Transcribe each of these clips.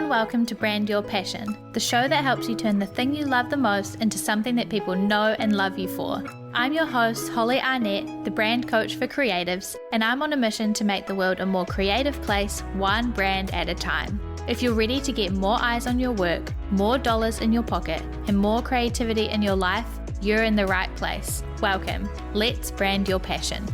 and welcome to Brand Your Passion, the show that helps you turn the thing you love the most into something that people know and love you for. I'm your host, Holly Arnett, the brand coach for creatives, and I'm on a mission to make the world a more creative place, one brand at a time. If you're ready to get more eyes on your work, more dollars in your pocket, and more creativity in your life, you're in the right place. Welcome. Let's brand your passion.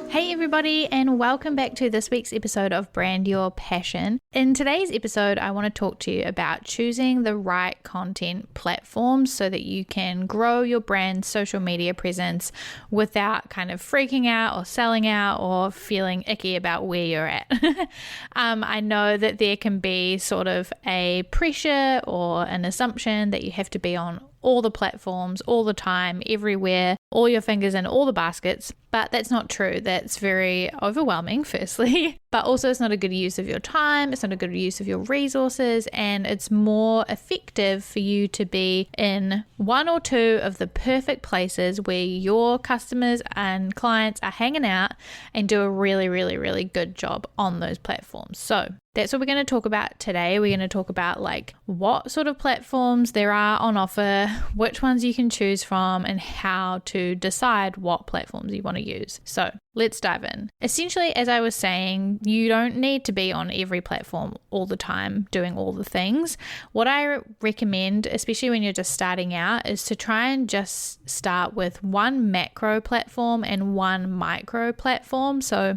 Hey everybody, and welcome back to this week's episode of Brand Your Passion. In today's episode, I want to talk to you about choosing the right content platforms so that you can grow your brand's social media presence without kind of freaking out or selling out or feeling icky about where you're at. I know that there can be sort of a pressure or an assumption that you have to be on all the platforms, all the time, everywhere, all your fingers in all the baskets, but that's not true. That's very overwhelming, firstly, but also it's not a good use of your time, it's not a good use of your resources, and it's more effective for you to be in one or two of the perfect places where your customers and clients are hanging out and do a really, really, really good job on those platforms. So that's what we're going to talk about today. We're going to talk about like what sort of platforms there are on offer, which ones you can choose from, and how to decide what platforms you want to use. So let's dive in. Essentially, as I was saying, you don't need to be on every platform all the time doing all the things. What I recommend, especially when you're just starting out, is to try and just start with one macro platform and one micro platform. So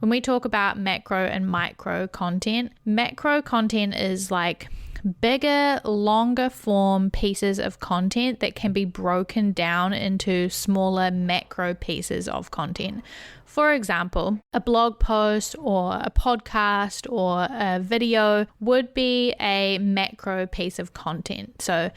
when we talk about macro and micro content is like bigger, longer form pieces of content that can be broken down into smaller macro pieces of content. For example, a blog post or a podcast or a video would be a macro piece of content. So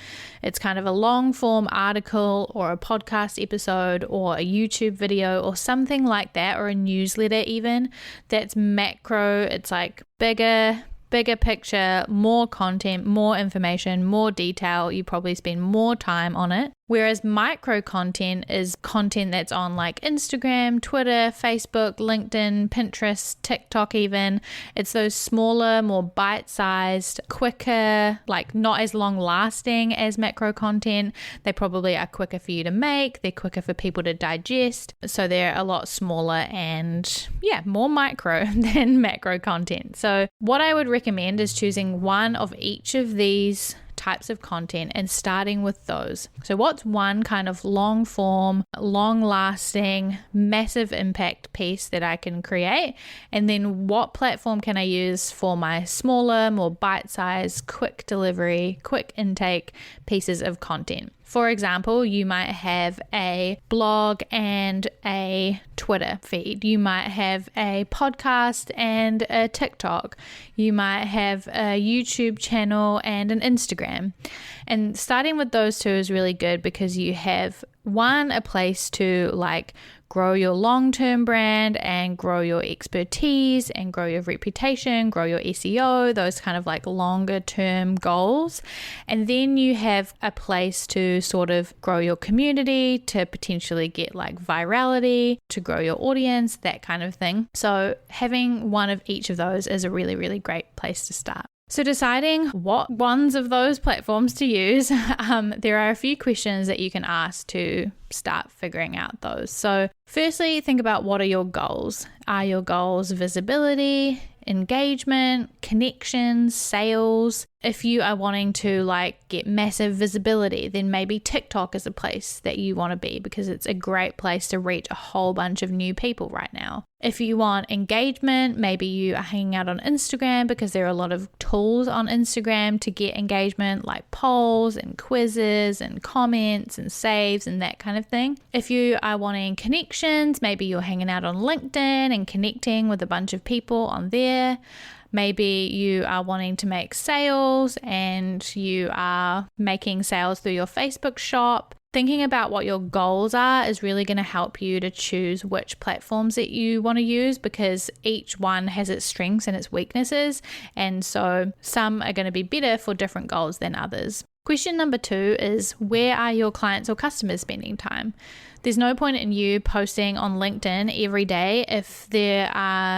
it's kind of a long form article or a podcast episode or a YouTube video or something like that, or a newsletter even. That's macro. It's like bigger picture, more content, more information, more detail. You probably spend more time on it. Whereas micro content is content that's on like Instagram, Twitter, Facebook, LinkedIn, Pinterest, TikTok even. It's those smaller, more bite-sized, quicker, like not as long lasting as macro content. They probably are quicker for you to make. They're quicker for people to digest. So they're a lot smaller and more micro than macro content. So what I would recommend is choosing one of each of these types of content and starting with those. So what's one kind of long form, long lasting, massive impact piece that I can create? And then what platform can I use for my smaller, more bite-sized, quick delivery, quick intake pieces of content? For example, you might have a blog and a Twitter feed. You might have a podcast and a TikTok. You might have a YouTube channel and an Instagram. And starting with those two is really good because you have a place to like grow your long-term brand and grow your expertise and grow your reputation, grow your SEO, those kind of like longer-term goals. And then you have a place to sort of grow your community, to potentially get like virality, to grow your audience, that kind of thing. So having one of each of those is a really, really great place to start. So deciding what ones of those platforms to use, there are a few questions that you can ask to start figuring out those. So firstly, think about what are your goals? Are your goals visibility, engagement, connections, sales? If you are wanting to like get massive visibility, then maybe TikTok is a place that you want to be because it's a great place to reach a whole bunch of new people right now. If you want engagement, maybe you are hanging out on Instagram because there are a lot of tools on Instagram to get engagement like polls and quizzes and comments and saves and that kind of thing. If you are wanting connections, maybe you're hanging out on LinkedIn and connecting with a bunch of people on there. Maybe you are wanting to make sales and you are making sales through your Facebook shop. Thinking about what your goals are is really going to help you to choose which platforms that you want to use because each one has its strengths and its weaknesses. And so some are going to be better for different goals than others. Question number 2 is, where are your clients or customers spending time? There's no point in you posting on LinkedIn every day if there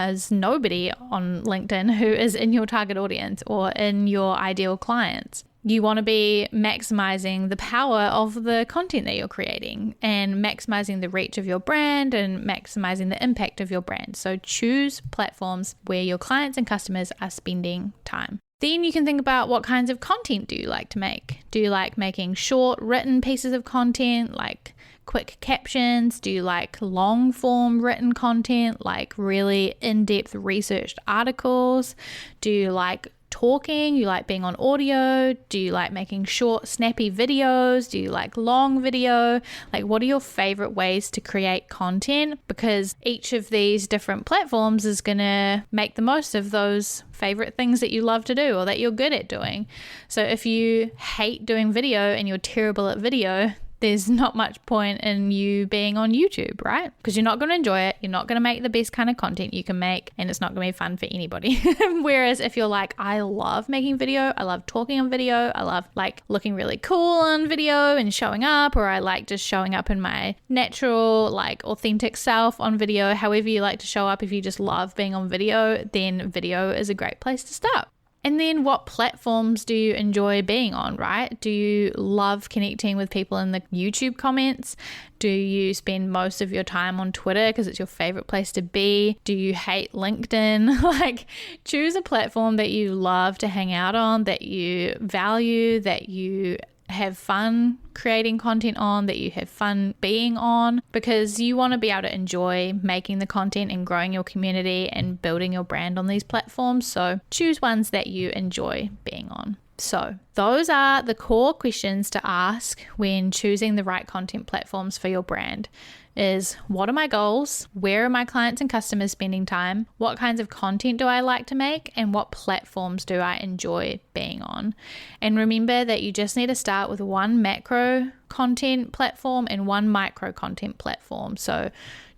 is nobody on LinkedIn who is in your target audience or in your ideal clients. You want to be maximizing the power of the content that you're creating and maximizing the reach of your brand and maximizing the impact of your brand. So choose platforms where your clients and customers are spending time. Then you can think about what kinds of content do you like to make? Do you like making short written pieces of content like quick captions? Do you like long form written content like really in-depth researched articles? Do you like talking? You like being on audio? Do you like making short, snappy videos? Do you like long video? Like, what are your favorite ways to create content? Because each of these different platforms is going to make the most of those favorite things that you love to do or that you're good at doing. So if you hate doing video and you're terrible at video, there's not much point in you being on YouTube, right? Because you're not going to enjoy it. You're not going to make the best kind of content you can make, and it's not going to be fun for anybody. Whereas if you're like, I love making video, I love talking on video, I love like looking really cool on video and showing up, or I like just showing up in my natural, like authentic self on video, however you like to show up. If you just love being on video, then video is a great place to start. And then what platforms do you enjoy being on, right? Do you love connecting with people in the YouTube comments? Do you spend most of your time on Twitter because it's your favorite place to be? Do you hate LinkedIn? Like, choose a platform that you love to hang out on, that you value, that you have fun creating content on, that you have fun being on, because you want to be able to enjoy making the content and growing your community and building your brand on these platforms. So choose ones that you enjoy being on. So those are the core questions to ask when choosing the right content platforms for your brand. Is what are my goals? Where are my clients and customers spending time? What kinds of content do I like to make? And what platforms do I enjoy being on? And remember that you just need to start with one macro content platform and one micro content platform. So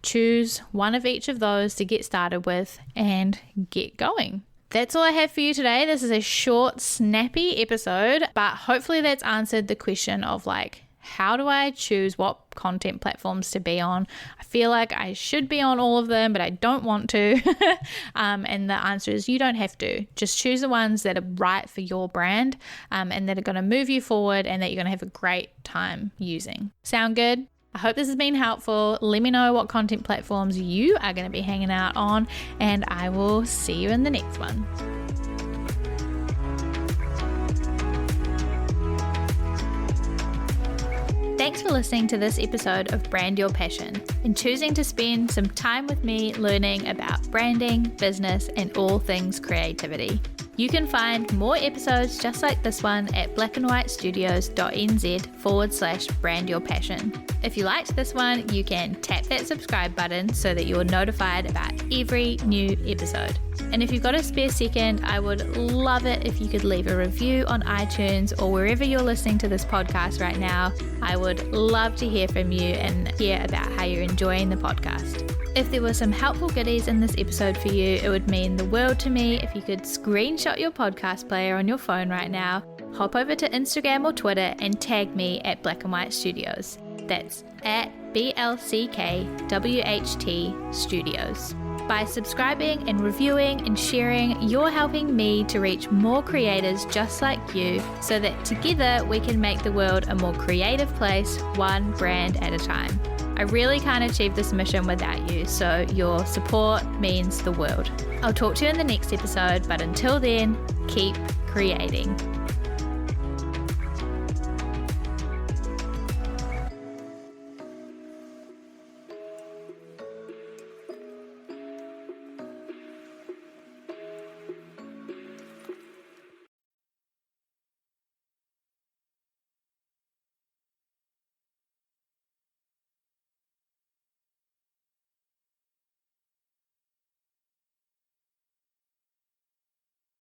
choose one of each of those to get started with and get going. That's all I have for you today. This is a short, snappy episode, but hopefully that's answered the question of like, how do I choose what content platforms to be on? I feel like I should be on all of them, but I don't want to. And the answer is you don't have to. Just choose the ones that are right for your brand and that are going to move you forward and that you're going to have a great time using. Sound good? I hope this has been helpful. Let me know what content platforms you are going to be hanging out on, and I will see you in the next one. Thanks for listening to this episode of Brand Your Passion and choosing to spend some time with me learning about branding, business, and all things creativity. You can find more episodes just like this one at blackandwhitestudios.nz/brandyourpassion. If you liked this one, you can tap that subscribe button so that you're notified about every new episode. And if you've got a spare second, I would love it if you could leave a review on iTunes or wherever you're listening to this podcast right now. I would love to hear from you and hear about how you're enjoying the podcast. If there were some helpful goodies in this episode for you, it would mean the world to me if you could screenshot your podcast player on your phone right now, hop over to Instagram or Twitter and tag me at Black and White Studios. That's at BLCKWHT Studios. By subscribing and reviewing and sharing, you're helping me to reach more creators just like you so that together we can make the world a more creative place, one brand at a time. I really can't achieve this mission without you, so your support means the world. I'll talk to you in the next episode, but until then, keep creating.